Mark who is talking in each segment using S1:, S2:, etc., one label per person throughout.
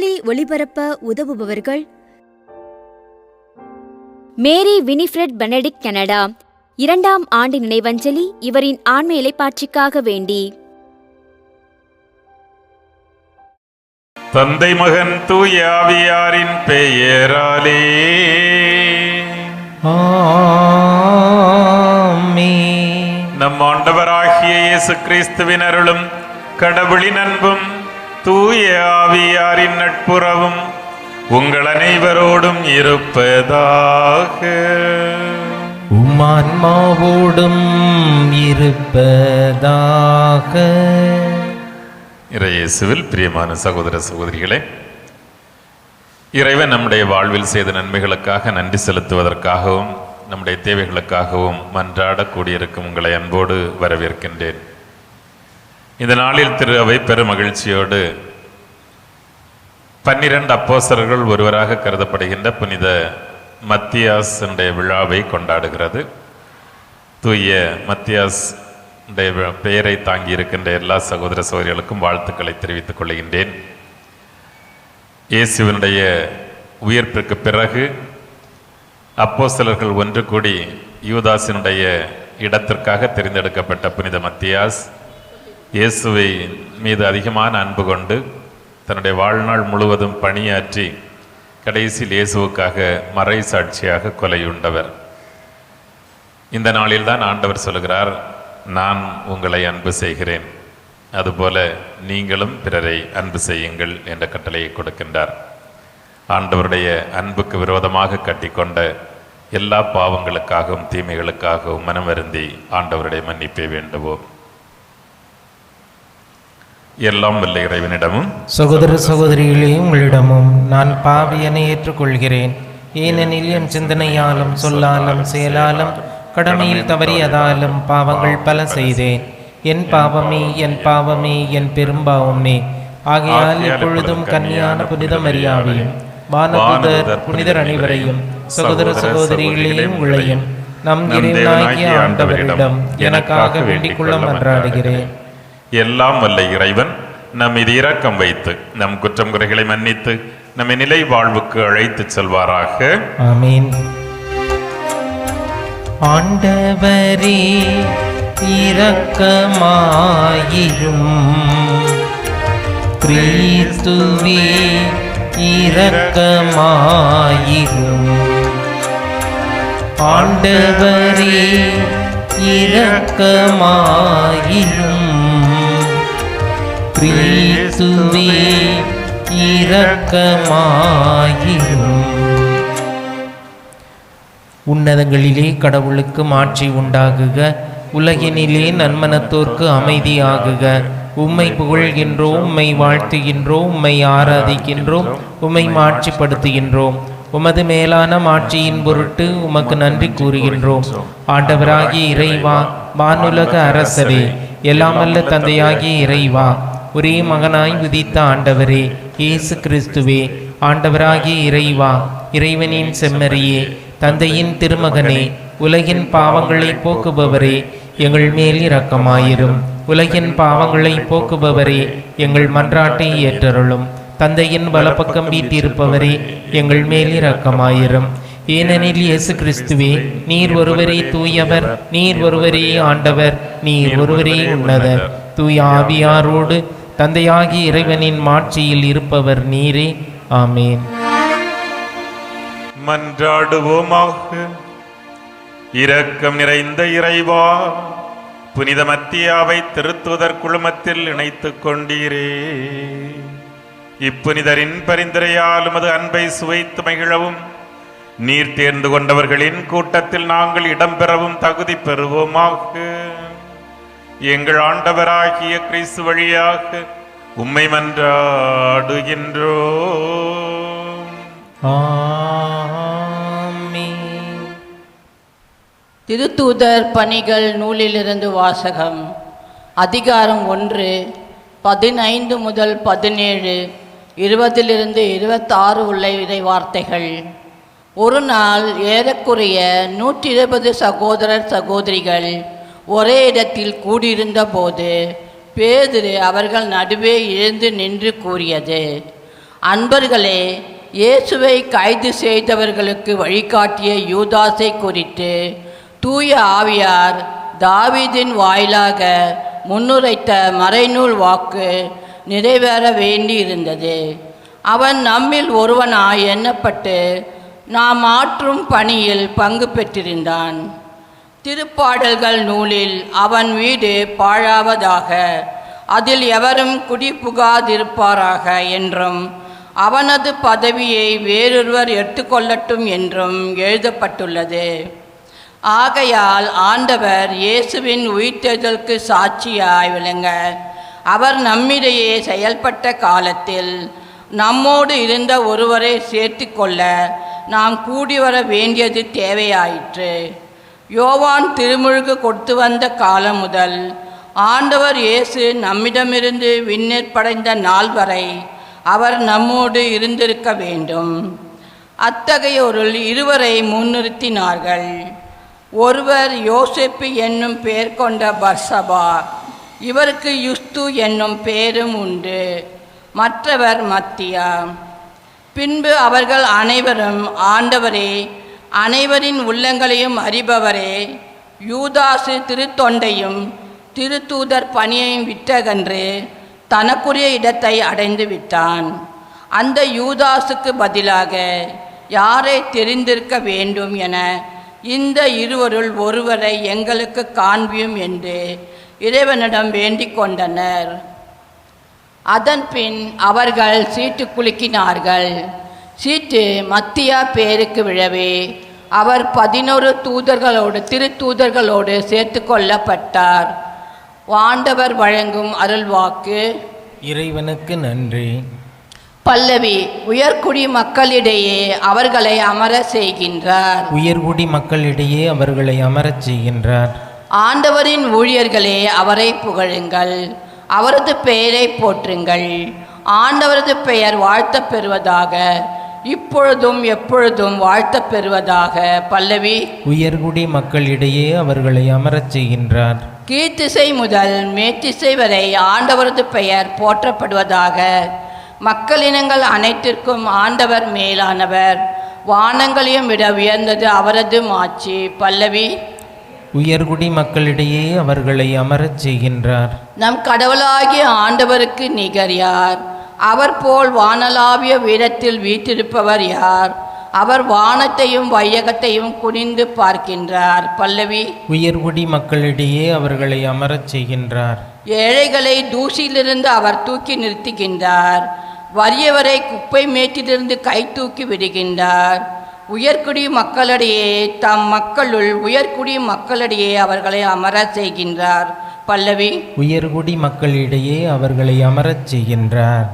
S1: நற்செய்தி ஒளிபரப்ப உதவுபவர்கள்: மேரி வினிஃப்ரெட் Benedict, Canada. 2ஆம் ஆண்டு நினைவஞ்சலி இவரின் ஆன்ம இளைப்பாற்றிக்காக வேண்டி.
S2: தந்தை மகன் தூய ஆவியாரின் பெயராலே
S3: ஆமென்.
S2: நம் ஆண்டவராகிய இயேசு கிறிஸ்துவின் அருளும் கடவுளின் அன்பும் தூய ஆவியாரின் நட்புறவும் உங்கள் அனைவரோடும் இருப்பதாக.
S3: உம்மான்மாவோடும் இருப்பதாக.
S2: இறையேசுவில் பிரியமான சகோதர சகோதரிகளே, இறைவன் நம்முடைய வாழ்வில் செய்த நன்மைகளுக்காக நன்றி செலுத்துவதற்காகவும் நம்முடைய தேவைகளுக்காகவும் மன்றாட கூடியிருக்கும் உங்களை அன்போடு வரவேற்கின்றேன். இந்த நாளில் திரு அவை பெரும் மகிழ்ச்சியோடு 12 அப்போஸ்தலர்கள் ஒருவராக கருதப்படுகின்ற புனித மத்தியாசுடைய விழாவை கொண்டாடுகிறது. தூய மத்தியாஸ் பெயரை தாங்கி இருக்கின்ற எல்லா சகோதர சகோதரிகளுக்கும் வாழ்த்துக்களை தெரிவித்துக் கொள்கின்றேன். இயேசுவினுடைய உயிர்ப்பிற்கு பிறகு அப்போஸ்தலர்கள் ஒன்று கூடி யூதாசினுடைய இடத்திற்காக தெரிந்தெடுக்கப்பட்ட புனித மத்தியாஸ் இயேசுவை மீது அதிகமான அன்பு கொண்டு தன்னுடைய வாழ்நாள் முழுவதும் பணியாற்றி கடைசியில் இயேசுவுக்காக மறை சாட்சியாக கொலையுண்டவர். இந்த நாளில்தான் ஆண்டவர் சொல்கிறார், நான் உங்களை அன்பு செய்கிறேன், அதுபோல நீங்களும் பிறரை அன்பு செய்யுங்கள் என்ற கட்டளையை கொடுக்கின்றார். ஆண்டவருடைய அன்புக்கு விரோதமாக கட்டிக்கொண்ட எல்லா பாவங்களுக்காகவும் தீமைகளுக்காகவும் மனம் வருந்தி ஆண்டவருடைய மன்னிப்பை வேண்டுவோம். எல்லாம் வல்ல இறைவனிடமும்
S3: சகோதர சகோதரிகளே, உங்களிடமும் நான் பாவியனை ஏற்றுக்கொள்கிறேன். ஏனெனில் என் சிந்தனையாலும் சொல்லாலும் செயலாலும் கடமையில் தவறியதாலும் பாவங்கள் பல செய்தேன். என் பாவமே, என் பாவமே, என் பெரும்பாவமே. ஆகையால் எப்பொழுதும் கன்னியான புனித மரியாவையும் வானதூதர் புனிதர் அனைவரையும் சகோதர சகோதரிகளையும் உங்களையும் நம் இறைவனாகிய ஆண்டவரிடம் எனக்காக வேண்டிக் கொள்ள மன்றாடுகிறேன்.
S2: எல்லாம் வல்ல இறைவன் நம் மீது இரக்கம் வைத்து நம் குற்றம் குறைகளை மன்னித்து நம்மை நிலை வாழ்வுக்கு அழைத்து செல்வாராக.
S3: ஆமீன். ஆண்டவரே இரக்கமாயிரும். கிறிஸ்துவே இரக்கமாயிரும். ஆண்டவரே இரக்கமாயிரும். கிறிஸ்துவே இரக்கமாயிரும். உன்னதங்களிலே கடவுளுக்கு மாட்சி உண்டாகுக, உலகினிலே நன்மனத்தோர்க்கு அமைதியாகுக. உம்மை புகழ்கின்றோம், உம்மை வாழ்த்துகின்றோம், உம்மை ஆராதிக்கின்றோம், உம்மை மாட்சிப்படுத்துகின்றோம். உமது மேலான மாட்சியின் பொருட்டு உமக்கு நன்றி கூறுகின்றோம். ஆண்டவராகிய இறைவா, வானுலக அரசரே, எல்லாமல்ல தந்தையாகிய இறைவா, ஒரே மகனாய் உதித்த ஆண்டவரே இயேசு கிறிஸ்துவே, ஆண்டவராகிய இறைவா, இறைவனின் செம்மறியே, தந்தையின் திருமகனே, உலகின் பாவங்களை போக்குபவரே, எங்கள் மேல் இரக்கமாயிரும். உலகின் பாவங்களை போக்குபவரே, எங்கள் மன்றாட்டை ஏற்றருளும். தந்தையின் வலப்பக்கம் வீட்டிருப்பவரே, எங்கள் மேல் இரக்கமாயிரும். ஏனெனில் இயேசு கிறிஸ்துவே, நீர் ஒருவரே தூயவர், நீர் ஒருவரே ஆண்டவர், நீர் ஒருவரே உன்னதர். தூய ஆவியாரோடு தந்தையாகி இறைவனின் மாட்சியில் இருப்பவர் நீரே. ஆமேன்.
S2: மன்றாடுவோமாக. இரக்கம் நிறைந்த இறைவா, புனித மத்தியாவை திருத்துதர் குழுமத்தில் இணைத்துக் கொண்டீரே. இப்புனிதரின் பரிந்துரையால் உமது அன்பை சுவைத்து மகிழவும் நீர் தேர்ந்து கொண்டவர்களின் கூட்டத்தில் நாங்கள் இடம்பெறவும் தகுதி பெறுவோமாக. எங்கள் ஆண்டவராகிய கிறிஸ்து வழியாக உம்மை மன்றாடுகின்றோம்.
S3: ஆமென்.
S4: திருத்தூதர் பணிகள் நூலிலிருந்து வாசகம். அதிகாரம் 1, 15 முதல் 17, 20 26 உள்ள இறை வார்த்தைகள். ஒரு நாள் ஏறக்குறைய 120 சகோதரர் சகோதரிகள் ஒரே இடத்தில் கூடியிருந்த போது பேதுரு அவர்கள் நடுவே எழுந்து நின்று கூறியது, அன்பர்களே, இயேசுவை கைது செய்தவர்களுக்கு வழிகாட்டிய யூதாசை குறித்து தூய ஆவியார் தாவீதின் வாயிலாக முன்னுரைத்த மறைநூல் வாக்கு நிறைவேற வேண்டியிருந்தது. அவன் நம்மில் ஒருவனாய் எண்ணப்பட்டு நாம் ஆற்றும் பணியில் பங்கு பெற்றிருந்தான். திருப்பாடல்கள் நூலில் அவன் வீடு பாழாவதாக, அதில் எவரும் குடிபுகாதிருப்பாராக என்றும், அவனது பதவியை வேறொருவர் எடுத்துக்கொள்ளட்டும் என்றும் எழுதப்பட்டுள்ளது. ஆகையால் ஆண்டவர் இயேசுவின் உயிர்த்தெழுதலுக்கு சாட்சியாய் விளங்க அவர் நம்மிடையே செயல்பட்ட காலத்தில் நம்மோடு இருந்த ஒருவரை சேர்த்து கொள்ள நாம் கூடி வர வேண்டியது தேவையாயிற்று. யோவான் திருமுழுக்கு கொடுத்து வந்த காலம் முதல் ஆண்டவர் இயேசு நம்மிடமிருந்து விண்ணேற்படைந்த நாள் வரை அவர் நம்மோடு இருந்திருக்க வேண்டும். அத்தகையோருள் இருவரை முன்னிறுத்தினார்கள். ஒருவர் யோசேப்பு என்னும் பெயர் கொண்ட பர்சபா, இவருக்கு யுஸ்து என்னும் பெயரும் உண்டு. மற்றவர் மத்தியா. பின்பு அவர்கள் அனைவரும், ஆண்டவரே, அனைவரின் உள்ளங்களையும் அறிபவரே, யூதாசு திருத்தொண்டையும் திருத்தூதர் பணியையும் விட்டகன்று தனக்குரிய இடத்தை அடைந்து விட்டான். அந்த யூதாசுக்கு பதிலாக யாரை தெரிந்திருக்க வேண்டும் என இந்த இருவருள் ஒருவரை எங்களுக்கு காண்பியும் என்று இறைவனிடம் வேண்டிக் கொண்டனர். அதன்பின் அவர்கள் சீட்டு குலுக்கினார்கள். சீட்டு மத்தியா பேருக்கு விழவே அவர் 11 திருத்தூதர்களோடு சேர்த்து கொள்ளப்பட்டார். ஆண்டவர் வழங்கும் அருள்வாக்கு.
S3: இறைவனுக்கு நன்றி.
S4: பல்லவி. உயர்குடி மக்களிடையே அவர்களை அமர செய்கின்றார்.
S3: உயர்குடி மக்களிடையே அவர்களை அமரச் செய்கின்றார்.
S4: ஆண்டவரின் ஊழியர்களே, அவரை புகழுங்கள், அவரது பெயரை போற்றுங்கள். ஆண்டவரது பெயர் வாழ்த்தப் பெறுவதாக, இப்பொழுதும் எப்பொழுதும் வாழ்த்தப் பெறுவதாக. பல்லவி. உயர்குடி
S3: மக்களிடையே அவர்களை அமரச் செய்கின்றார்.
S4: கீழ்த்திசை முதல் மேற்றிசை வரை ஆண்டவரது பெயர் போற்றப்படுவதாக. மக்களினங்கள் அனைத்திற்கும் ஆண்டவர் மேலானவர், வானங்களையும் விட உயர்ந்தது அவரது மாட்சி. பல்லவி.
S3: உயர்குடி மக்களிடையே அவர்களை அமரச் செய்கின்றார்.
S4: நம் கடவுளாகிய ஆண்டவருக்கு நிகர் யார்? அவர் போல் வானளாவிய வீரத்தில் வீற்றிருப்பவர் யார்? அவர் வானத்தையும் வையகத்தையும் குனிந்து பார்க்கின்றார். பல்லவி.
S3: உயர்குடி மக்களிடையே அவர்களை அமரச் செய்கின்றார்.
S4: ஏழைகளை தூசியிலிருந்து அவர் தூக்கி நிறுத்துகின்றார். வறியவரை குப்பை மேட்டிலிருந்து கை தூக்கி விடுகின்றார். உயர்குடி மக்களிடையே தம் மக்களுள் உயர்குடி மக்களிடையே அவர்களை அமர செய்கின்றார். பல்லவி.
S3: உயர்குடி மக்களிடையே அவர்களை அமரச் செய்கின்றார்.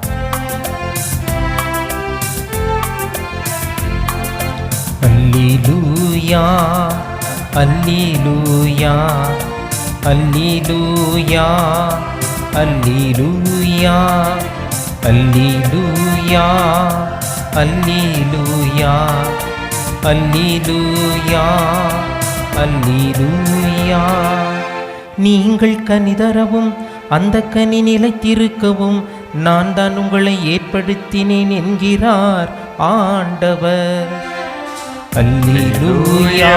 S3: அல்லேலூயா, அல்லேலூயா, அல்லேலூயா, அல்லேலூயா, அல்லேலூயா, அல்லேலூயா, அல்லேலூயா, அல்லேலூயா. நீங்கள் கனிதரவும் அந்த கனி நிலைத்திருக்கவும் நான் தான் உங்களை ஏற்படுத்தினேன் என்கிறார் ஆண்டவர். அல்லேலூயா,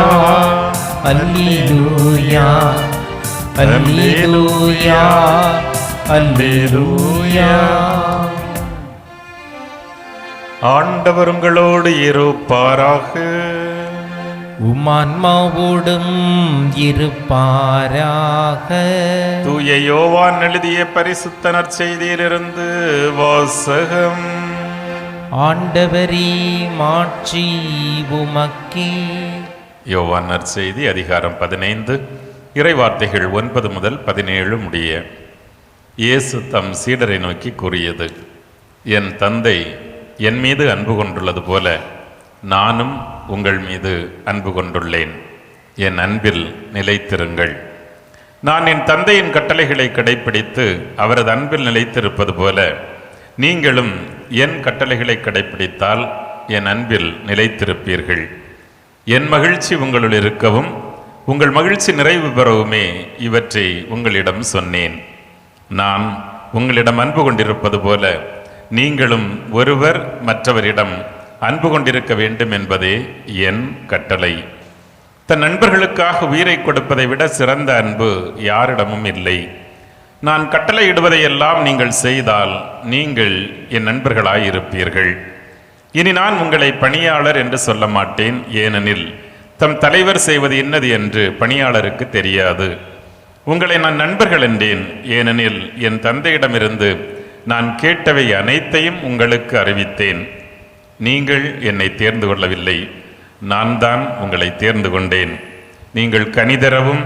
S3: அல்லேலூயா, அல்லேலூயா, அல்லேலூயா.
S2: ஆண்டவர் உங்களோடு இருப்பாராக.
S3: உமான்மாவோடும் இருப்பாராக.
S2: தூய யோவான் எழுதிய பரிசுத்த நற்செய்தியிலிருந்து வாசகம்.
S3: ஆண்டவரே, மாட்சி உமக்கே.
S2: யோவான் நற்செய்தி அதிகாரம் 15 இறைவார்த்தைகள் 9 முதல் 17 முடிய. இயேசு தம் சீடரை நோக்கி கூறியது: என் தந்தை என் மீது அன்பு கொண்டுள்ளது போல நானும் உங்கள் மீது அன்பு கொண்டுள்ளேன். என் அன்பில் நிலைத்திருங்கள். நான் என் தந்தையின் கட்டளைகளை கடைப்பிடித்து அவரது அன்பில் நிலைத்திருப்பது போல நீங்களும் என் கட்டளைகளை கடைப்பிடித்தால் என் அன்பில் நிலைத்திருப்பீர்கள். என் மகிழ்ச்சி உங்களுள் இருக்கவும் உங்கள் மகிழ்ச்சி நிறைவு பெறவுமே இவற்றை உங்களிடம் சொன்னேன். நான் உங்களிடம் அன்பு கொண்டிருப்பது போல நீங்களும் ஒருவர் மற்றவரிடம் அன்பு கொண்டிருக்க வேண்டும் என்பதே என் கட்டளை. தன் நண்பர்களுக்காக உயிரை கொடுப்பதை விட சிறந்த அன்பு யாரிடமும் இல்லை. நான் கட்டளையிடுவதையெல்லாம் நீங்கள் செய்தால் நீங்கள் என் நண்பர்களாயிருப்பீர்கள். இனி நான் உங்களை பணியாளர் என்று சொல்ல மாட்டேன், ஏனெனில் தம் தலைவர் செய்வது என்னது என்று பணியாளருக்கு தெரியாது. உங்களை நான் நண்பர்கள் என்றேன், ஏனெனில் என் தந்தையிடமிருந்து நான் கேட்டவை அனைத்தையும் உங்களுக்கு அறிவித்தேன். நீங்கள் என்னை தேர்ந்து கொள்ளவில்லை, நான் தான் உங்களை தேர்ந்து கொண்டேன். நீங்கள் கனி தரவும்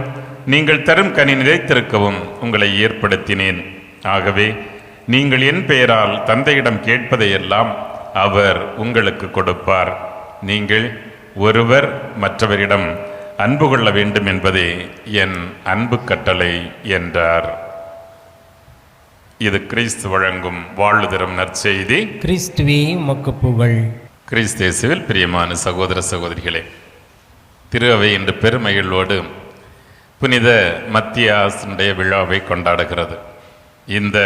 S2: நீங்கள் தரும் கனி நிலைத்திருக்கவும் உங்களை ஏற்படுத்தினேன். ஆகவே நீங்கள் என் பெயரால் தந்தையிடம் கேட்பதையெல்லாம் அவர் உங்களுக்கு கொடுப்பார். நீங்கள் ஒருவர் மற்றவரிடம் அன்பு கொள்ள வேண்டும் என்பதே என் அன்பு கட்டளை என்றார். இது கிறிஸ்து வழங்கும் வாழ்வுதரும் நற்செய்தி.
S3: கிறிஸ்துவே உமக்கு புகழ்.
S2: கிறிஸ்தேசுவில் பிரியமான சகோதர சகோதரிகளே, திரு அவை இன்று பெருமகிழ்வோடு புனித மத்தியாசுடைய விழாவை கொண்டாடுகிறது. இந்த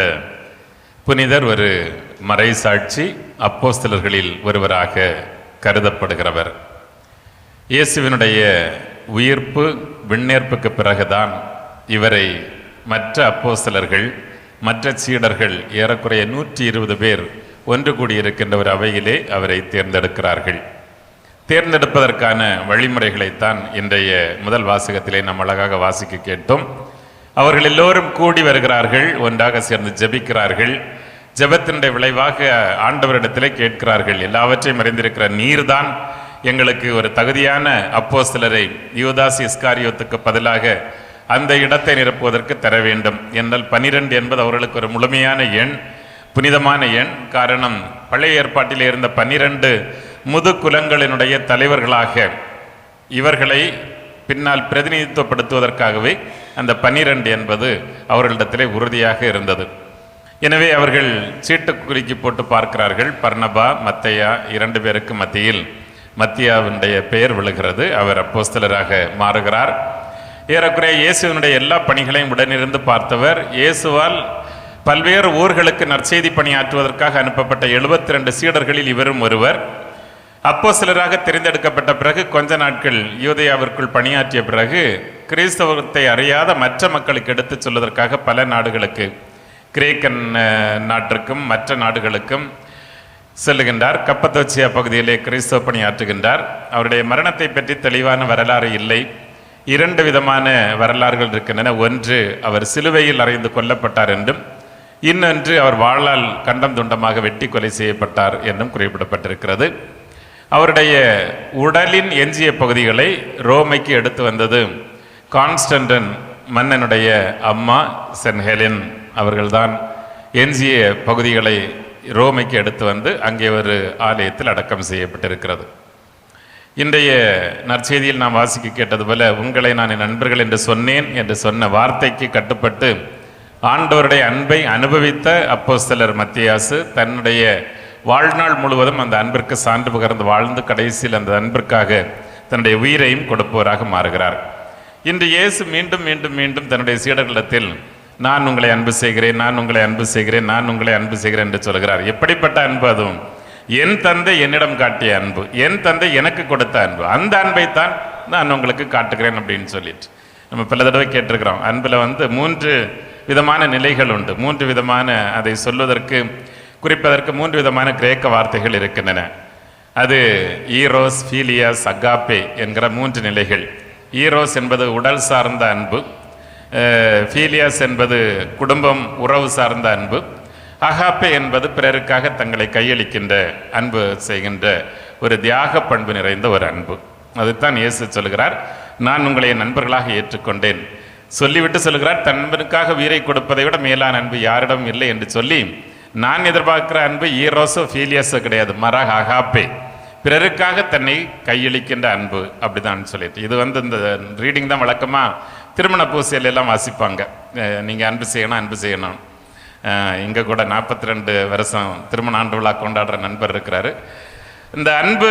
S2: புனிதர் ஒரு மறைசாட்சி, அப்போஸ்தலர்களில் ஒருவராக கருதப்படுகிறவர். இயேசுவினுடைய உயிர்ப்பு விண்ணேற்புக்கு பிறகுதான் இவரை மற்ற அப்போஸ்தலர்கள் மற்ற சீடர்கள் ஏறக்குறைய 120 பேர் ஒன்று கூடியிருக்கின்ற ஒரு அவையிலே அவரை தேர்ந்தெடுக்கிறார்கள். தேர்ந்தெடுப்பதற்கான வழிமுறைகளைத்தான் இன்றைய முதல் வாசகத்திலே நாம் அழகாக வாசிக்க கேட்டோம். அவர்கள் எல்லோரும் கூடி வருகிறார்கள், ஒன்றாக சேர்ந்து ஜெபிக்கிறார்கள். ஜெபத்தினுடைய விளைவாக ஆண்டவரிடத்திலே கேட்கிறார்கள், எல்லாவற்றையும் அறிந்திருக்கிற நீர்தான் எங்களுக்கு ஒரு தகுதியான அப்போஸ்தலரை யூதாஸ் இஸ்காரியோத்துக்கு பதிலாக அந்த இடத்தை நிரப்புவதற்கு தர வேண்டும் என்றால் 12 என்பது அவர்களுக்கு ஒரு முழுமையான எண், புனிதமான எண். காரணம், பழைய ஏற்பாட்டில் இருந்த 12 முது குலங்களினுடைய தலைவர்களாக இவர்களை பின்னால் பிரதிநிதித்துவப்படுத்துவதற்காகவே அந்த 12 என்பது அவர்களிடத்திலே உறுதியாக இருந்தது. எனவே அவர்கள் சீட்டுக்குலுக்கி போட்டு பார்க்கிறார்கள். பர்னபா, மத்தையா 2 பேருக்கு மத்தியில் மத்தியாவுடைய பெயர் விழுகிறது. அவர் அப்போஸ்தலராக மாறுகிறார். ஏறக்குறைய இயேசுவினுடைய எல்லா பணிகளையும் உடனிருந்து பார்த்தவர். இயேசுவால் பல்வேறு ஊர்களுக்கு நற்செய்தி பணியாற்றுவதற்காக அனுப்பப்பட்ட 72 சீடர்களில் இவரும் ஒருவர். அப்போஸ்தலராக தெரிந்தெடுக்கப்பட்ட பிறகு கொஞ்ச நாட்கள் யூதேயாவிற்குள் பணியாற்றிய பிறகு கிறிஸ்தவத்தை அறியாத மற்ற மக்களுக்கு எடுத்துச் சொல்வதற்காக பல நாடுகளுக்கு, கிரேக்க நாட்டிற்கும் மற்ற நாடுகளுக்கும் செல்லுகின்றார். கப்பத்தோச்சியா பகுதியிலே கிறிஸ்தவ பணியாற்றுகின்றார். அவருடைய மரணத்தை பற்றி தெளிவான வரலாறு இல்லை. 2 விதமான வரலாறுகள் இருக்கின்றன. ஒன்று, அவர் சிலுவையில் அறைந்து கொல்லப்பட்டார் என்றும், இன்னொன்று அவர் வாளால் கண்டம் துண்டமாக வெட்டி கொலை செய்யப்பட்டார் என்றும் குறிப்பிடப்பட்டிருக்கிறது. அவருடைய உடலின் எஞ்சிய பகுதிகளை ரோமைக்கு எடுத்து வந்தது கான்ஸ்டன்டன் மன்னனுடைய அம்மா சென்ட் ஹெலன் அவர்கள்தான். எஞ்சிய பகுதிகளை ரோமைக்கு எடுத்து வந்து அங்கே ஒரு ஆலயத்தில் அடக்கம் செய்யப்பட்டிருக்கிறது. இன்றைய நற்செய்தியில் நாம் வாசிக்க கேட்டது போல, உங்களை நான் என் நண்பர்கள் என்று சொன்னேன் என்று சொன்ன வார்த்தைக்கு கட்டுப்பட்டு ஆண்டவருடைய அன்பை அனுபவித்த அப்போஸ்தலர் மத்தியாசு தன்னுடைய வாழ்நாள் முழுவதும் அந்த அன்பிற்கு சான்று பகர்ந்து வாழ்ந்து கடைசியில் அந்த அன்பிற்காக தன்னுடைய உயிரையும் கொடுப்பவராக மாறுகிறார். இன்று இயேசு மீண்டும் மீண்டும் மீண்டும் தன்னுடைய சீடர்களிடத்தில் நான் உங்களை அன்பு செய்கிறேன், நான் உங்களை அன்பு செய்கிறேன், நான் உங்களை அன்பு செய்கிறேன் என்று சொல்கிறார். எப்படிப்பட்ட அன்பு? அதுவும் என் தந்தை என்னிடம் காட்டிய அன்பு, என் தந்தை எனக்கு கொடுத்த அன்பு, அந்த அன்பைத்தான் நான் உங்களுக்கு காட்டுகிறேன் அப்படின்னு சொல்லிட்டு நம்ம பல தடவை கேட்டிருக்கிறோம். அன்பில் 3 விதமான நிலைகள் உண்டு. 3 விதமான, அதை சொல்வதற்கு குறிப்பதற்கு 3 விதமான கிரேக்க வார்த்தைகள் இருக்கின்றன. அது ஈரோஸ், ஃபீலியாஸ், அகாப்பே என்கிற 3 நிலைகள். ஈரோஸ் என்பது உடல் சார்ந்த அன்பு, ஃபீலியாஸ் என்பது குடும்பம் உறவு சார்ந்த அன்பு, அகாப்பே என்பது பிறருக்காக தங்களை கையளிக்கின்ற அன்பு செய்கின்ற ஒரு தியாக பண்பு நிறைந்த ஒரு அன்பு. அதுதான் இயேசு சொல்கிறார், நான் உங்களை நண்பர்களாக ஏற்றுக்கொண்டேன். சொல்லிவிட்டு சொல்கிறார், தன் நண்பனுக்காக உயிரை கொடுப்பதை விட மேலான அன்பு யாரிடம் இல்லை என்று சொல்லி, நான் எதிர்பார்க்கிற அன்பு ஈரோஸோ ஃபீலியாஸோ கிடையாது, மராக அகாப்பே, பிறருக்காக தன்னை கையளிக்கின்ற அன்பு. அப்படிதான் சொல்லிட்டு இது இந்த ரீடிங் தான் வழக்கமாக திருமண பூசையில எல்லாம் வாசிப்பாங்க. நீங்கள் அன்பு செய்யணும், அன்பு செய்யணும். இங்கே கூட 42 வருஷம் திருமண ஆண்டு விழா கொண்டாடுற நண்பர் இருக்கிறாரு. இந்த அன்பு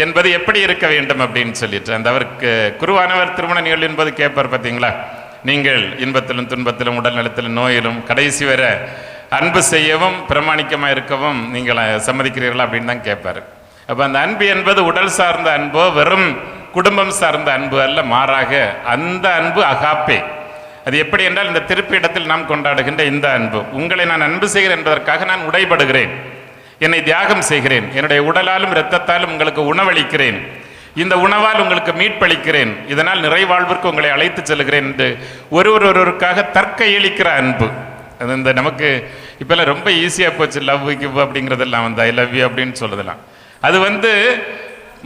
S2: என்பது எப்படி இருக்க வேண்டும் அப்படின்னு சொல்லிட்டு அந்த அவருக்கு குருவானவர் திருமண நிகழ்வு என்பது கேட்பார் பார்த்தீங்களா, நீங்கள் இன்பத்திலும் துன்பத்திலும் உடல் நலத்திலும் நோயிலும் கடைசி வர அன்பு செய்யவும் பிரமாணிக்கமாக இருக்கவும் நீங்கள் சம்மதிக்கிறீர்களா அப்படின்னு தான் கேட்பாரு. அப்போ அந்த அன்பு என்பது உடல் சார்ந்த அன்போ வெறும் குடும்பம் சார்ந்த அன்பு அல்ல, மாறாக அந்த அன்பு அகாப்பே. அது எப்படி என்றால் இந்த திருப்பிடத்தில் நாம் கொண்டாடுகின்ற இந்த அன்பு. உங்களை நான் அன்பு செய்கிறேன் என்பதற்காக நான் உடைபடுகிறேன், என்னை தியாகம் செய்கிறேன், என்னுடைய உடலாலும் இரத்தத்தாலும் உங்களுக்கு உணவளிக்கிறேன், இந்த உணவால் உங்களுக்கு மீட்பளிக்கிறேன், இதனால் நிறைவாழ்விற்கு உங்களை அழைத்து செல்கிறேன் என்று ஒருவருக்காக தற்கையளிக்கிற அன்பு. அது இந்த நமக்கு இப்போல்லாம் ரொம்ப ஈஸியாக போச்சு, லவ் கிவ் அப்படிங்கிறதெல்லாம் வந்து ஐ லவ் யூ அப்படின்னு சொல்றதெல்லாம். அது வந்து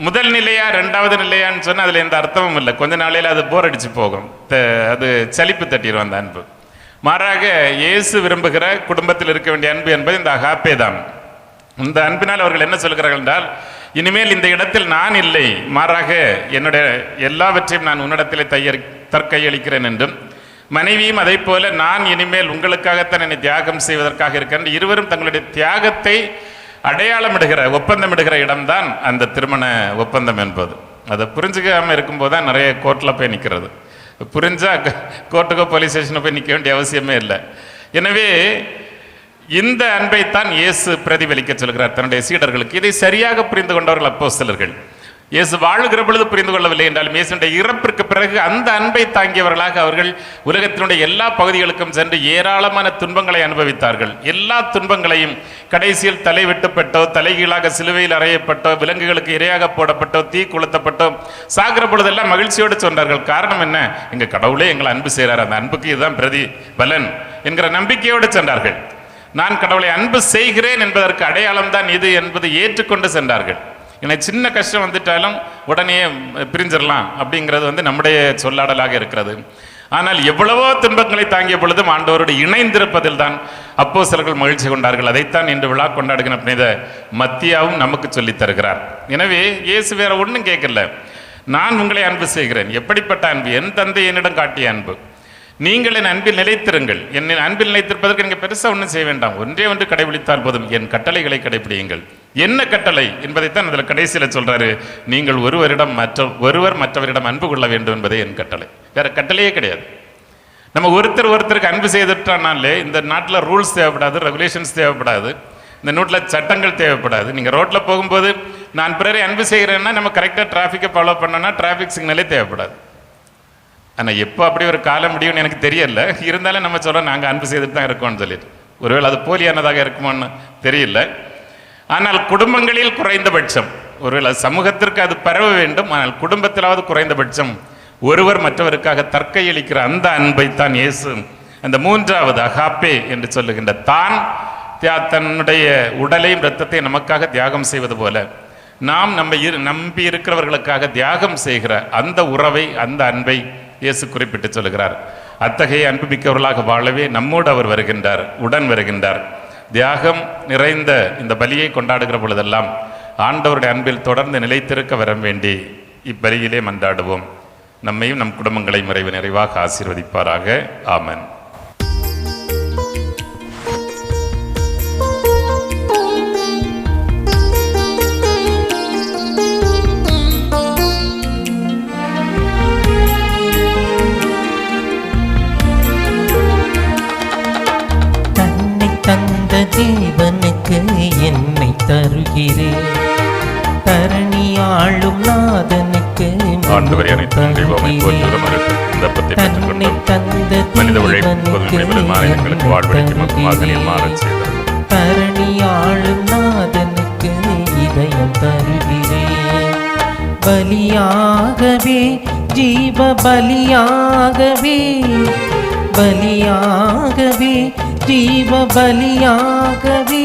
S2: முதல் நிலையா ரெண்டாவது நிலையான்னு சொன்னால் அதில் எந்த அர்த்தமும் இல்லை. கொஞ்ச நாளையில் அது போர் அடிச்சு போகும், அது சலிப்பு தட்டிடும் அந்த அன்பு. மாறாக இயேசு விரும்புகிற குடும்பத்தில் இருக்க வேண்டிய அன்பு என்பது இந்த அகாப்பே தான். இந்த அன்பினால் அவர்கள் என்ன சொல்கிறார்கள் என்றால், இனிமேல் இந்த இடத்தில் நான் இல்லை, மாறாக என்னுடைய எல்லாவற்றையும் நான் உன்னிடத்திலே தற்கையளிக்கிறேன் என்றும், மனைவியும் அதை போல நான் இனிமேல் உங்களுக்காகத்தான் என்னை தியாகம் செய்வதற்காக இருக்கிறேன். இருவரும் தங்களுடைய தியாகத்தை அடையாளமிடுகிற ஒப்பந்தமிடுகிற இடம்தான் அந்த திருமண ஒப்பந்தம் என்பது. அதை புரிஞ்சுக்காமல் இருக்கும்போது தான் நிறைய கோர்ட்டில் போய் நிற்கிறது. புரிஞ்சா கோர்ட்டுக்கோ போலீஸ் ஸ்டேஷனை போய் நிற்க வேண்டிய அவசியமே இல்லை. எனவே இந்த அன்பைத்தான் இயேசு பிரதிபலிக்க சொல்கிறார் தன்னுடைய சீடர்களுக்கு. இதை சரியாக புரிந்து கொண்டவர்கள் அப்போஸ்தலர்கள். இயேசு வாழுகிற பொழுது புரிந்து கொள்ளவில்லை என்றாலும் இயேசுடைய இறப்பிற்கு பிறகு அந்த அன்பை தாங்கியவர்களாக அவர்கள் உலகத்தினுடைய எல்லா பகுதிகளுக்கும் சென்று ஏராளமான துன்பங்களை அனுபவித்தார்கள். எல்லா துன்பங்களையும் கடைசியில் தலை வெட்டுப்பட்டோ, தலைகீழாக சிலுவையில் அறையப்பட்டோ, விலங்குகளுக்கு இரையாக போடப்பட்டோ, தீ கொளுத்தப்பட்டோ, சாகிற பொழுதெல்லாம் மகிழ்ச்சியோடு சொன்னார்கள். காரணம் என்ன? எங்க கடவுளே எங்களை அன்பு செய்கிறார், அந்த அன்புக்கு இதுதான் பிரதி பலன் என்கிற நம்பிக்கையோடு சென்றார்கள். நான் கடவுளை அன்பு செய்கிறேன் என்பதற்கு அடையாளம் தான் இது என்பது ஏற்றுக்கொண்டு சென்றார்கள். எனக்கு சின்ன கஷ்டம் வந்துட்டாலும் உடனே பிரிஞ்சிடலாம் அப்படிங்கிறது வந்து நம்முடைய சொல்லாடலாக இருக்கிறது. ஆனால் எவ்வளவோ துன்பங்களை தாங்கிய பொழுதும் ஆண்டவரோடு இணைந்திருப்பதில் தான் அப்போஸ்தலர்கள் மகிழ்ச்சி கொண்டார்கள். அதைத்தான் இன்று விழா கொண்டாடுகிற புனித மத்தியாவும் நமக்கு சொல்லித் தருகிறார். எனவே இயேசு வேற ஒன்றும் கேட்கல, நான் உங்களை அன்பு செய்கிறேன். எப்படிப்பட்ட அன்பு? என் தந்தை என்னிடம் காட்டிய அன்பு. நீங்கள் என் அன்பில் நிலைத்திருங்கள். என்னை அன்பில் நிலைத்திருப்பதற்கு நீங்கள் பெருசாக ஒன்றும் செய்ய வேண்டாம், ஒன்றே ஒன்று கடைபிடித்தால் போதும், என் கட்டளைகளை கடைபிடியுங்கள். என்ன கட்டளை என்பதைத்தான் அதில் கடைசியில் சொல்றாரு. நீங்கள் ஒருவர் மற்றவரிடம் அன்பு கொள்ள வேண்டும் என்பதே என் கட்டளை. வேற கட்டளையே கிடையாது. நம்ம ஒருத்தருக்கு அன்பு செய்துட்டானாலே இந்த நாட்டில் ரூல்ஸ் தேவைப்படாது, ரெகுலேஷன்ஸ் தேவைப்படாது, இந்த நோட்டில் சட்டங்கள் தேவைப்படாது. நீங்கள் ரோட்டில் போகும்போது நான் பிறரை அன்பு செய்கிறேன்னா நம்ம கரெக்டாக டிராஃபிக்கை ஃபாலோ பண்ணோன்னா டிராஃபிக் சிக்னலே தேவைப்படாது. ஆனால் எப்போ அப்படி ஒரு காலம் முடியும்னு எனக்கு தெரியல. இருந்தாலும் நம்ம சொல்கிறோம் நாங்கள் அன்பு செய்துட்டு தான் இருக்கோம்னு சொல்லிட்டு. ஒருவேளை அது போலியானதாக இருக்குமோன்னு தெரியல. ஆனால் குடும்பங்களில் குறைந்தபட்சம், ஒருவேளை சமூகத்திற்கு அது பரவ வேண்டும், ஆனால் குடும்பத்திலாவது குறைந்தபட்சம் ஒருவர் மற்றவருக்காக தற்கையளிக்கிற அந்த அன்பைத்தான் இயேசு அந்த மூன்றாவது அகாப்பே என்று சொல்லுகின்ற தான் தன்னுடைய உடலையும் இரத்தத்தையும் நமக்காக தியாகம் செய்வது போல நாம் நம்பி இருக்கிறவர்களுக்காக தியாகம் செய்கிற அந்த உறவை, அந்த அன்பை இயேசு குறிப்பிட்டு சொல்லுகிறார். அத்தகைய அன்பு மிக்கவர்களாக வாழவே நம்மோடு அவர் வருகின்றார், உடன் வருகின்றார். தியாகம் நிறைந்த இந்த பலியை கொண்டாடுகிற பொழுதெல்லாம் ஆண்டவருடைய அன்பில் தொடர்ந்து நிலைத்திருக்க வர வேண்டி இப்பலியிலே மன்றாடுவோம். நம்மையும் நம் குடும்பங்களை நிறைவாக ஆசீர்வதிப்பாராக. ஆமென்.
S3: தந்த தேவனுக்கு என்னை தருகிறேன், தரணி ஆளும் நாதனுக்கு தன்னை தந்த தேவனுக்கு தரணி ஆளும் நாதனுக்கு இதயம் தருகிறேன். பலியாகவே, ஜீவ பலியாகவே, பலியாகவே, ஜீவ பலியாகவே,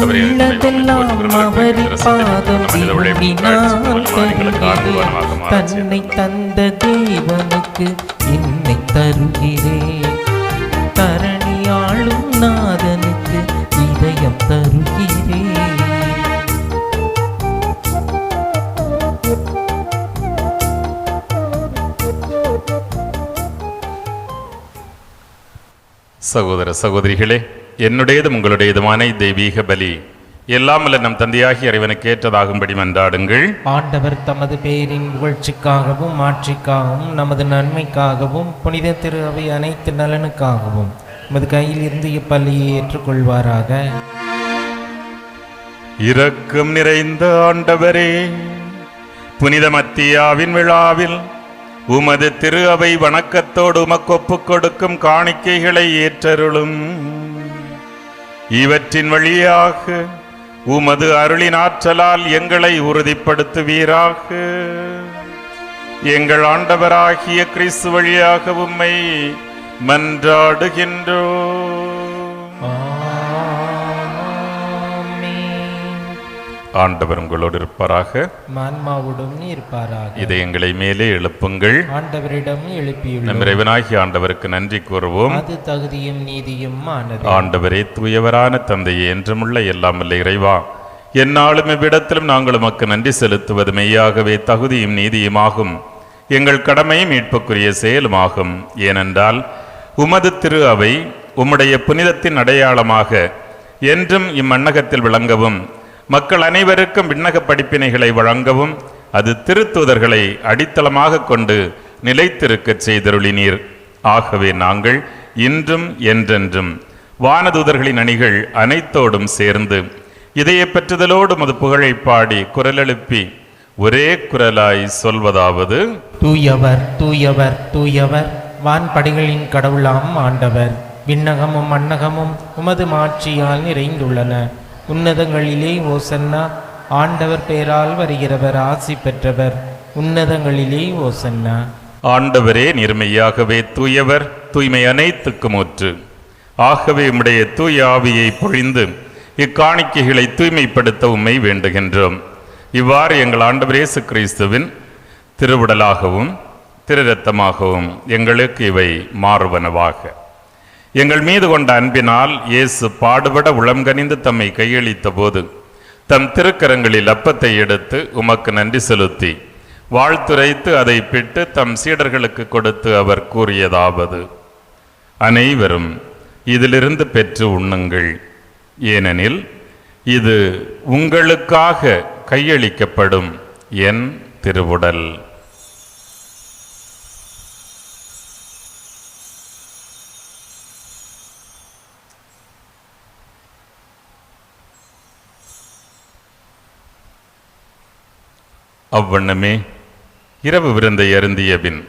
S3: உள்ளதெல்லாம் அவரின் பாதம் தன்னை தந்த தேவனுக்கு என்னை தருகிறேன், தரணியாளும் நாதனுக்கு இதயம் தருகிறேன்.
S2: சகோதர சகோதரிகளே, என்னுடையதும் உங்களுடையதுமான தெய்வீக பலி எல்லாம் அல்ல நம் தந்தையாகி இறைவனுக்கு ஏற்றதாகும்படி மன்றாடுங்கள்.
S3: ஆண்டவர் தமது பேரின் புகழ்ச்சிக்காகவும் ஆட்சிக்காகவும் நமது நன்மைக்காகவும் புனித திரு அவை அனைத்து நலனுக்காகவும் உமது கையில் இருந்து இப்பலியை ஏற்றுக்கொள்வாராக.
S2: இரக்கம் நிறைந்த ஆண்டவரே, புனித மத்தியாவின் விழாவில் உமது திரு அவை வணக்கத்தோடு உமக்கு ஒப்புக் கொடுக்கும் காணிக்கைகளை ஏற்றருளும். இவற்றின் வழியாக உமது அருளின் ஆற்றலால் எங்களை உறுதிப்படுத்துவீராக. எங்கள் ஆண்டவராகிய கிறிஸ்து வழியாக உம்மை மன்றாடுகின்றோம். ஆண்டவர் உங்களோடு இருப்பாராக,
S3: ஆன்மாவுடன் இருப்பாராக.
S2: இதை எங்களை மேலே எழுப்புங்கள்.
S3: ஆண்டவரிடம் எழுப்பியுள்ளோம்.
S2: நம் இறைவனாகிய ஆண்டவருக்கு நன்றி கூறுவோம்.
S3: அது தகுதியும் நீதியும் ஆனது.
S2: ஆண்டவரே, தூயவரான தந்தையே, என்றுமுள்ள எல்லாம் வல்ல இறைவா, எந்நாளும் இவ்விடத்திலும் நாங்கள் உமக்கு நன்றி செலுத்துவது மெய்யாகவே தகுதியும் நீதியுமாகும், எங்கள் கடமை மீட்புக்குரிய செயலுமாகும். ஏனென்றால் உமது திரு அவை உம்முடைய புனிதத்தின் அடையாளமாக என்றும் இம்மண்ணகத்தில் விளங்கவும், மக்கள் அனைவருக்கும் விண்ணக படிப்பினைகளை வழங்கவும், அது திருத்தூதர்களை அடித்தளமாக கொண்டு நிலைத்திருக்கச் செய்தருளினீர். ஆகவே நாங்கள் இன்றும் என்றென்றும் வானதூதர்களின் அணிகள் அனைத்தோடும் சேர்ந்து இதய பெற்றுதலோடு மது புகழை பாடி குரலெழுப்பி ஒரே குரலாய் சொல்வதாவது:
S3: தூயவர் தூயவர் தூயவர், வான்படைகளின் கடவுளாம் ஆண்டவர். விண்ணகமும் மண்ணகமும் உமது மாட்சியால் நிறைந்துள்ளன. உன்னதங்களிலே ஓசன்னா. ஆண்டவர் பெயரால் வருகிறவர் ஆசி பெற்றவர். உன்னதங்களிலே ஓசன்னா.
S2: ஆண்டவரே, நிர்மையாகவே தூயவர், தூய்மை அனைத்துக்கும் ஊற்று. ஆகவே உம்முடைய தூய ஆவியை பொழிந்து இக்காணிக்கைகளை தூய்மைப்படுத்த உம்மை வேண்டுகின்றோம். இவ்வாறு எங்கள் ஆண்டவர் இயேசு கிறிஸ்துவின் திருவுடலாகவும் திரு இரத்தமாகவும் எங்களுக்கு இவை மாறுவனவாக. எங்கள் மீது கொண்ட அன்பினால் இயேசு பாடுபட உளம்கனிந்து தம்மை கையளித்த போது தம் திருக்கரங்களில் அப்பத்தை எடுத்து உமக்கு நன்றி செலுத்தி வாழ்த்துரைத்து அதை பிட்டு தம் சீடர்களுக்கு கொடுத்து அவர் கூறியதாவது: அனைவரும் இதிலிருந்து பெற்று உண்ணுங்கள், ஏனெனில் இது உங்களுக்காக கையளிக்கப்படும் என் திருவுடல். அவ்வண்ணமே இரவு விருந்தை அருந்திய பின்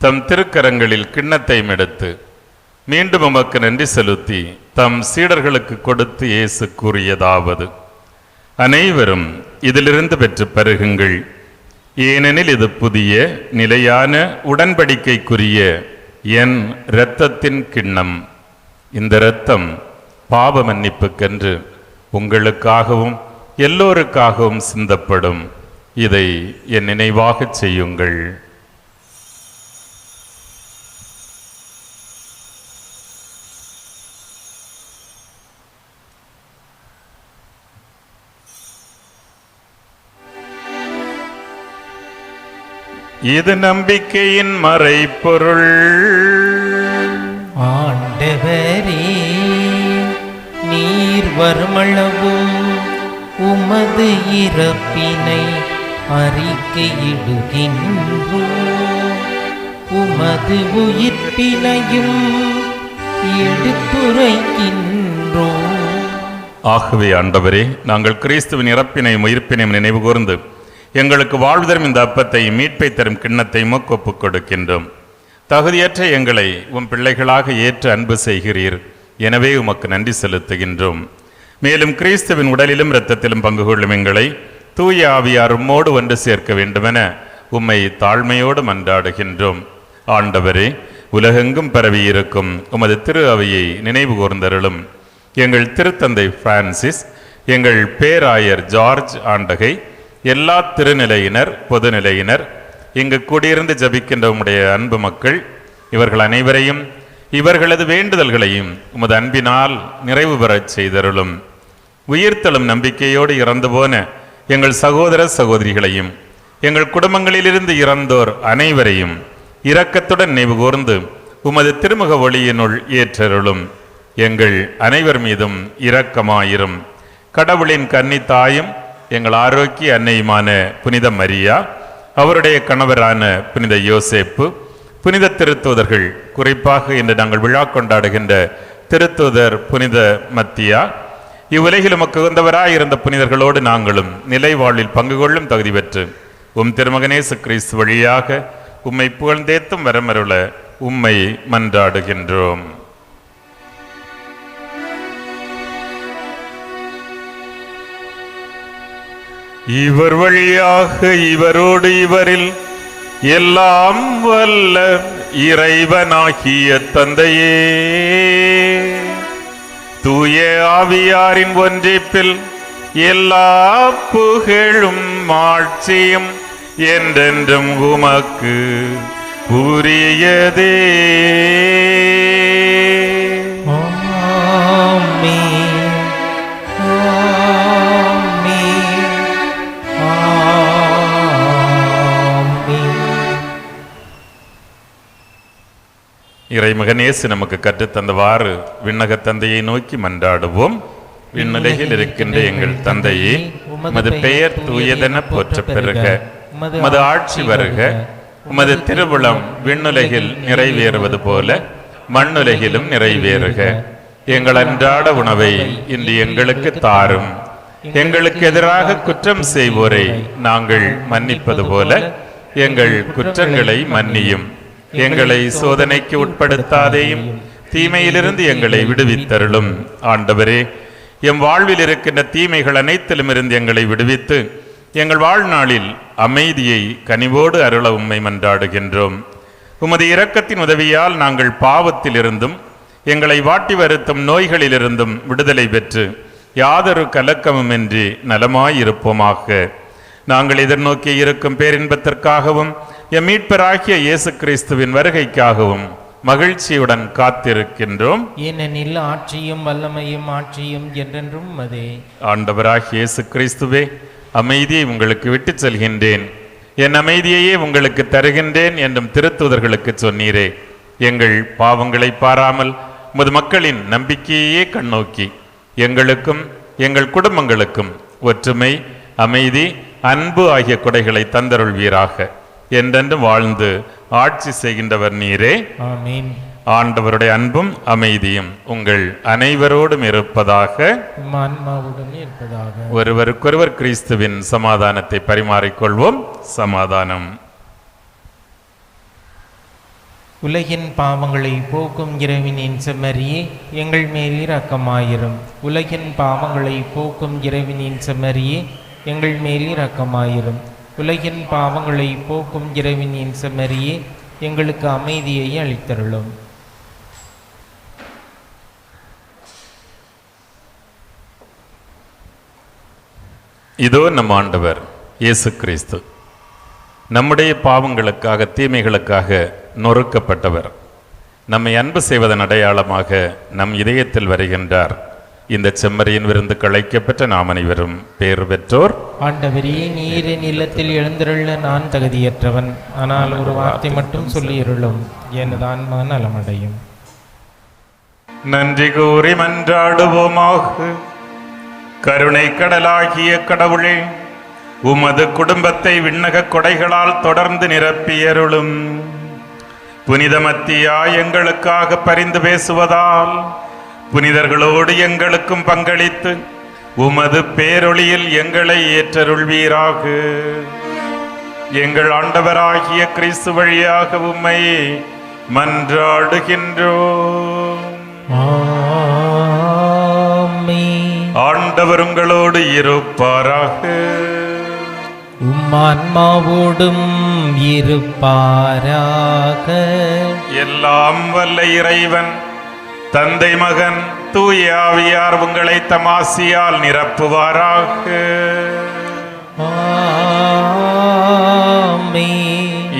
S2: தம் திருக்கரங்களில் கிண்ணத்தை எடுத்து மீண்டும் உமக்கு நன்றி செலுத்தி தம் சீடர்களுக்கு கொடுத்து இயேசு கூறியதாவது: அனைவரும் இதிலிருந்து பெற்று பருகுங்கள், ஏனெனில் இது புதிய நிலையான உடன்படிக்கைக்குரிய என் இரத்தத்தின் கிண்ணம். இந்த இரத்தம் பாவ மன்னிப்புக்கென்று உங்களுக்காகவும் எல்லோருக்காகவும் சிந்தப்படும். இதை என் நினைவாகச் செய்யுங்கள். இது நம்பிக்கையின் மறைப்பொருள்.
S3: ஆண்டவரே, நீர் வருமளவும் உமது இறப்பினை அறிக்கையிடுகின்றோம், உமது உயிர்ப்பினையும் எடுத்துரைக்கின்றோம்.
S2: ஆகவே ஆண்டவரே, நாங்கள் கிறிஸ்துவின் இறப்பினையும் உயிர்ப்பினையும் நினைவு கூர்ந்து எங்களுக்கு வாழ்வு தரும் இந்த அப்பத்தை மீட்பை தரும் கிண்ணத்தை ஒப்புக் கொடுக்கின்றோம். தகுதியற்ற எங்களை உம் பிள்ளைகளாக ஏற்று அன்பு செய்கிறீர், எனவே உமக்கு நன்றி செலுத்துகின்றோம். மேலும் கிறிஸ்துவின் உடலிலும் இரத்தத்திலும் பங்கு கொள்ளும் எங்களை தூய ஆவியார் உம்மோடு ஒன்று சேர்க்க வேண்டுமென உம்மை தாழ்மையோடு மன்றாடுகின்றோம். ஆண்டவரே, உலகெங்கும் பரவியிருக்கும் உமது திரு அவையை நினைவு கூர்ந்தருளும். எங்கள் திருத்தந்தை பிரான்சிஸ், எங்கள் பேராயர் ஜார்ஜ் ஆண்டகை, எல்லா திருநிலையினர் பொதுநிலையினர், இங்கு கூடியிருந்து ஜபிக்கின்ற உம்முடைய அன்பு மக்கள், இவர்கள் அனைவரையும் இவர்களது வேண்டுதல்களையும் உமது அன்பினால் நிறைவு பெறச் செய்தருளும். உயிர்த்தெழும் நம்பிக்கையோடு இறந்து போன எங்கள் சகோதர சகோதரிகளையும் எங்கள் குடும்பங்களிலிருந்து இறந்தோர் அனைவரையும் இரக்கத்துடன் நினைவு கூர்ந்து உமது திருமுக ஒளியினுள் ஏற்றருளும். எங்கள் அனைவர் மீதும் இரக்கமாயிரும். கடவுளின் கன்னித்தாயும் எங்கள் ஆரோக்கிய அன்னையுமான புனித மரியா, அவருடைய கணவரான புனித யோசேப்பு, புனித திருத்தூதர்கள், குறிப்பாக இன்று நாங்கள் விழா கொண்டாடுகின்ற திருத்தூதர் புனித மத்தியா, இவ்வுலகில் உமக்கு உகந்தவராய் இருந்த புனிதர்களோடு நாங்களும் நிலை வாழ்வில் பங்கு கொள்ளும் தகுதி பெற்று திருமகன் இயேசு கிறிஸ்து வழியாக உம்மை புகழ்ந்தேத்தும் வரமருள உம்மை மன்றாடுகின்றோம். இவர் வழியாக இவரோடு இவரில் எல்லாம் வல்ல இறைவனாகிய தந்தையே, தூய ஆவியாரின் ஒன்றிப்பில் எல்லா புகழும் ஆட்சியும் என்றென்றும் உமக்கு உரியதே. இறைமகன் இயேசு நமக்கு கற்றுத்தந்தவாறு விண்ணக தந்தையை நோக்கி மன்றாடுவோம். விண்ணுலகில் இருக்கின்ற எங்கள் தந்தையே, உமது பெயர் தூயதென போற்றப் பெறுக, உமது ஆட்சி வருக, உமது திருவுளம் விண்ணுலகில் நிறைவேறுவது போல மண்ணுலகிலும் நிறைவேறுக. எங்கள் அன்றாட உணவை இன்று எங்களுக்கு தாரும். எங்களுக்கு எதிராக குற்றம் செய்வோரை நாங்கள் மன்னிப்பது போல எங்கள் குற்றங்களை மன்னியும். எங்களை சோதனைக்கு உட்படுத்தாதேயும், தீமையிலிருந்து எங்களை விடுவித்தருளும். ஆண்டவரே, எம் வாழ்வில் இருக்கின்ற தீமைகள் அனைத்திலும் இருந்து எங்களை விடுவித்து எங்கள் வாழ்நாளில் அமைதியை கனிவோடு அருள உம்மை மன்றாடுகின்றோம். உமது இரக்கத்தின் உதவியால் நாங்கள் பாவத்திலிருந்தும் எங்களை வாட்டி வருத்தும் நோய்களிலிருந்தும் விடுதலை பெற்று யாதொரு கலக்கமுமின்றி நலமாயிருப்போமாக. நாங்கள் எதிர்நோக்கி இருக்கும் பேரின்பத்திற்காகவும் எம் மீட்பராகிய இயேசு கிறிஸ்துவின் வருகைக்காகவும் மகிழ்ச்சியுடன் காத்திருக்கின்றோம்.
S3: ஏனெனில் ஆட்சியும் வல்லமையும் ஆட்சியும் என்றென்றும் அதே.
S2: ஆண்டவராகிய இயேசு கிறிஸ்துவே, அமைதியை உங்களுக்கு விட்டுச் செல்கின்றேன், என் அமைதியையே உங்களுக்கு தருகின்றேன் என்றும் திருத்தூதர்களுக்கு சொன்னீரே. எங்கள் பாவங்களை பாராமல் உமது மக்களின் நம்பிக்கையே கண்ணோக்கி எங்களுக்கும் எங்கள் குடும்பங்களுக்கும் ஒற்றுமை, அமைதி, அன்பு ஆகிய கொடைகளை தந்தருள்வீராக. என்றென்றும் வாழ்ந்து ஆட்சி செய்கின்றவர் நீரே.
S3: ஆமென்.
S2: ஆண்டவருடைய அன்பும் அமைதியும் உங்கள் அனைவரோடும் இருப்பதாக. ஒருவருக்கொருவர் கிறிஸ்துவின் சமாதானத்தை பரிமாறிக்கொள்வோம். சமாதானம்.
S3: உலகின் பாவங்களை போக்கும் இறைவனின் செம்மறியே, எங்கள் மேல் இரக்கமாயிரும். உலகின் பாவங்களை போக்கும் இறைவனின் செம்மறியே, எங்கள் மேல் இரக்கமாயிரும். உலகின் பாவங்களை போக்கும் இறைவனின் செம்மறியே, எங்களுக்கு அமைதியை அளித்தருளும்.
S2: இதோ நம் ஆண்டவர் இயேசு கிறிஸ்து நம்முடைய பாவங்களுக்காக, தீமைகளுக்காக நொறுக்கப்பட்டவர். நம்மை அன்பு செய்வதன் அடையாளமாக நம் இதயத்தில் வருகின்றார். இந்த செம்மறியின் விருந்து களைக்கப்பெற்ற நாம் அனைவரும் பேறு பெற்றோர்.
S3: ஆண்டவரே, நீரின் இல்லத்தில் எழுந்தருள நான் தகுதியற்றவன், ஆனால் ஒரு வார்த்தை மட்டும் சொல்லியிருளும், எனது ஆன்மா நலமடையும்.
S2: நன்றி கூறி மன்றாடுவோமாக. கருணை கடலாகிய கடவுளே, உமது குடும்பத்தை விண்ணக கொடைகளால் தொடர்ந்து நிரப்பியருளும். புனித மத்தியா எங்களுக்காக பரிந்து பேசுவதால் புனிதர்களோடு எங்களுக்கும் பங்களித்து உமது பேரொளியில் எங்களை ஏற்றருள்வீராக. எங்கள் ஆண்டவராகிய கிறிஸ்து வழியாக உம்மை மன்றாடுகின்றோம். ஆண்டவர் உங்களோடு இருப்பாராக.
S3: உம்மான்மாவோடும் இருப்பாராக.
S2: எல்லாம் வல்ல இறைவன் தந்தை, மகன், தூய ஆவியார் உங்களை தமாசியால் நிரப்புவாராக.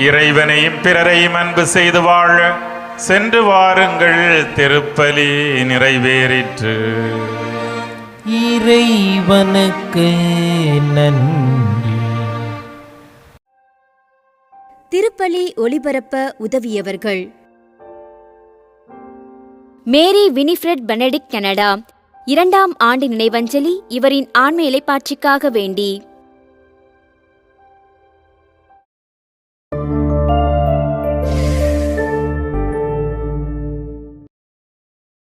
S2: இறைவனையும் பிறரையும் அன்பு செய்து வாழ சென்று வாருங்கள். திருப்பலி நிறைவேறிற்று.
S3: இறைவனுக்கு நன்றி.
S1: திருப்பலி ஒளிபரப்ப உதவியவர்கள்: மேரி வினிஃப்ரெட் பெனடிக்ட், கனடா. 2ஆம் ஆண்டு நினைவஞ்சலி இவரின் ஆன்ம இலைப்பாட்சிக்காக வேண்டி